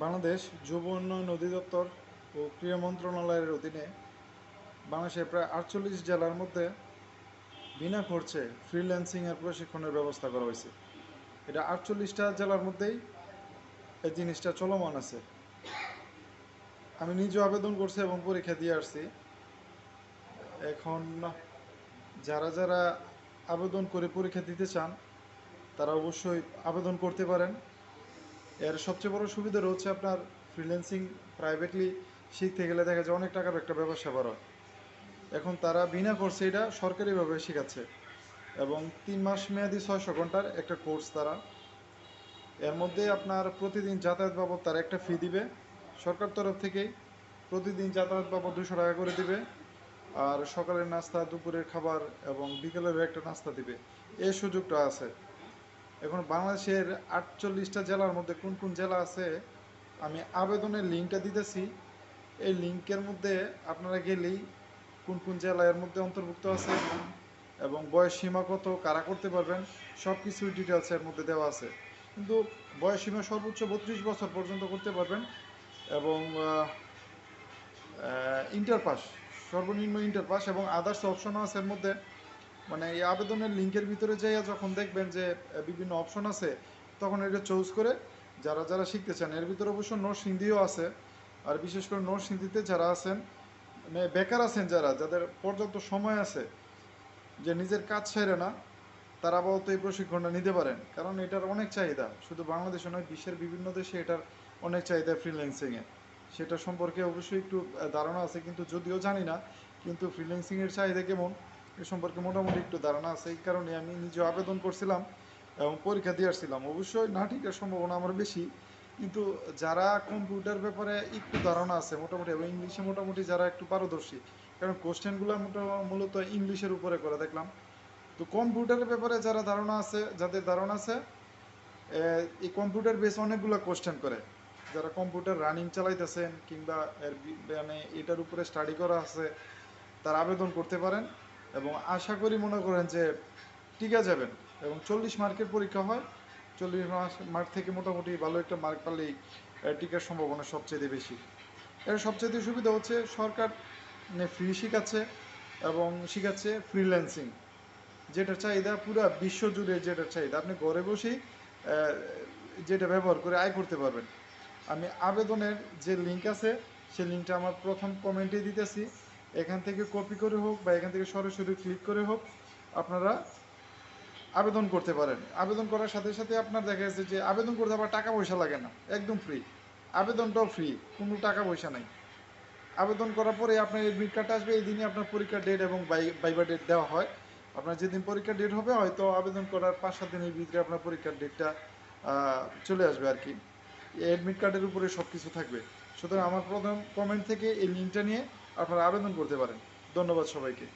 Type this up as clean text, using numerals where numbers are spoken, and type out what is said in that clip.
বাংলাদেশ যুব উন্নয়ন অধিদপ্তর ও ক্রীড়া মন্ত্রণালয়ের অধীনে বাংলাদেশের প্রায় ৪৮ জেলার মধ্যে বিনা খরচে ফ্রিল্যান্সিংয়ের প্রশিক্ষণের ব্যবস্থা করা হয়েছে। এটা ৪৮টা জেলার মধ্যেই এই জিনিসটা চলমান আছে। আমি নিজেও আবেদন করছি এবং পরীক্ষা দিয়ে আসছি। এখন যারা যারা আবেদন করে পরীক্ষা দিতে চান তারা অবশ্যই আবেদন করতে পারেন। এর সবচেয়ে বড় সুবিধা হচ্ছে আপনার ফ্রিল্যান্সিং প্রাইভেটলি শিখতে গেলে দেখা যায় অনেক টাকার একটা ব্যবসা করা হয়। এখন তারা বিনা কোর্সে এটা সরকারিভাবে শেখাচ্ছে এবং 3 মাস মেয়াদি 600 ঘন্টার একটা কোর্স তারা। এর মধ্যে আপনার প্রতিদিন যাতায়াত বাবদ তারা একটা ফি দিবে সরকার তরফ থেকেই। প্রতিদিন যাতায়াত বাবদ 200 টাকা করে দিবে। আর সকালের নাস্তা, দুপুরের খাবার এবং বিকেলের একটা নাস্তা দিবে। এই সুযোগটা আছে। এখন বাংলাদেশের ৪৮টা জেলার মধ্যে কোন কোন জেলা আছে আমি আবেদনের লিঙ্কটা দিতেছি। এই লিঙ্কের মধ্যে আপনারা গেলেই কোন কোন জেলা এর মধ্যে অন্তর্ভুক্ত আছে এবং বয়স সীমা কত, কারা করতে পারবেন, সব কিছুই ডিটেলস এর মধ্যে দেওয়া আছে। কিন্তু বয়স সীমা সর্বোচ্চ 32 বছর পর্যন্ত করতে পারবেন এবং ইন্টার পাস, সর্বনিম্ন ইন্টার পাস এবং আদার্স অপশনও আছে এর মধ্যে। মানে এই আবেদনের লিঙ্কের ভিতরে যাইয়া যখন দেখবেন যে বিভিন্ন অপশন আছে, তখন এটা চুজ করে যারা যারা শিখতে চান, এর ভিতরে অবশ্য নরসিংদীও আছে। আর বিশেষ করে নরসিংদীতে যারা আছেন, মানে বেকার আছেন, যাদের পর্যাপ্ত সময় আছে যে নিজের কাজ ছেড়ে না, তারা আপাতত এই প্রশিক্ষণটা নিতে পারেন। কারণ এটার অনেক চাহিদা, শুধু বাংলাদেশে নয়, বিশ্বের বিভিন্ন দেশে এটার অনেক চাহিদা ফ্রিল্যান্সিংয়ে। সেটা সম্পর্কে অবশ্যই একটু ধারণা আছে, কিন্তু যদিও জানি না, কিন্তু ফ্রিল্যান্সিংয়ের চাহিদা কেমন এ সম্পর্কে মোটামুটি একটু ধারণা আছে। এই কারণে আমি নিজে আবেদন করছিলাম এবং পরীক্ষা দিয়ে আসছিলাম। অবশ্যই না ঠিকের সম্ভাবনা আমার বেশি, কিন্তু যারা কম্পিউটার ব্যাপারে একটু ধারণা আছে মোটামুটি এবং ইংলিশে মোটামুটি যারা একটু পারদর্শী, কারণ কোশ্চেনগুলো মূলত ইংলিশের উপরে করে দেখলাম। তো কম্পিউটারের ব্যাপারে যারা ধারণা আছে, যাদের ধারণা আছে, এই কম্পিউটার বেস অনেকগুলো কোশ্চেন করে। যারা কম্পিউটার রানিং চালাইতেছেন কিংবা মানে এটার উপরে স্টাডি করা আছে, তারা আবেদন করতে পারেন এবং আশা করি মনে করেন যে টিকে যাবেন। এবং 40 মার্কের পরীক্ষা হয়। 40 মার্ক থেকে মোটামুটি ভালো একটা মার্ক পালেই টিকার সম্ভাবনা সবচেয়ে বেশি। এর সবচেয়ে সুবিধা হচ্ছে সরকার মানে ফ্রি শিখাচ্ছে এবং শিখাচ্ছে ফ্রিল্যান্সিং, যেটার চাহিদা পুরা বিশ্ব জুড়ে, যেটার চাহিদা আপনি ঘরে বসেই যেটা ব্যবহার করে আয় করতে পারবেন। আমি আবেদনের যে লিঙ্ক আছে সেই লিঙ্কটা আমার প্রথম কমেন্টে দিতেছি। এখান থেকে কপি করে হোক বা এখান থেকে সরাসরি ক্লিক করে হোক আপনারা আবেদন করতে পারেন। আবেদন করার সাথে সাথে আপনার দেখা যাচ্ছে যে আবেদন করতে আবার টাকা পয়সা লাগে না, একদম ফ্রি। আবেদনটাও ফ্রি, কোনো টাকা পয়সা নাই। আবেদন করার পরে আপনার এডমিট কার্ড আসবে, এই দিনই আপনার পরীক্ষার ডেট এবং ভাইবা ডেট দেওয়া হয়। আপনার যেদিন পরীক্ষার ডেট হবে হয়তো আবেদন করার 5-7 দিনের ভিতরে আপনার পরীক্ষার ডেটটা চলে আসবে আর কি। অ্যাডমিট কার্ডের উপরে সব কিছু থাকবে। সুতরাং আমার প্রথম কমেন্ট থেকে এই লিঙ্কটা নিয়ে আপনারা আবেদন করতে পারেন। ধন্যবাদ সবাইকে।